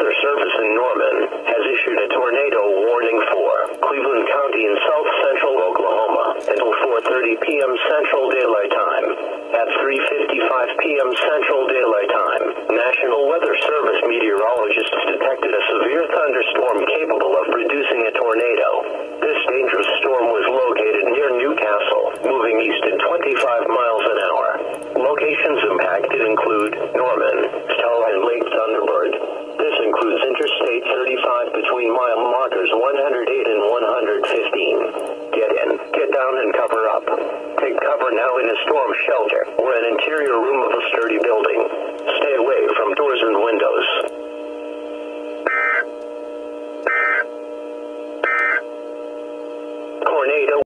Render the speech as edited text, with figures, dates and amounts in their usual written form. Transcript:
Weather Service in Norman has issued a tornado warning for Cleveland County in south central Oklahoma until 4:30 p.m. Central Daylight Time. At 3:55 p.m. Central Daylight Time, National Weather Service meteorologists detected a severe thunderstorm capable of producing a tornado. This dangerous storm was located near Newcastle, moving east at 25 miles an hour. Locations impacted include Norman, Stella, and Lake Thunderbird. This includes Interstate 35 between mile markers 108 and 115. Get in, get down, and cover up. Take cover now in a storm shelter or an interior room of a sturdy building. Stay away from doors and windows. Tornado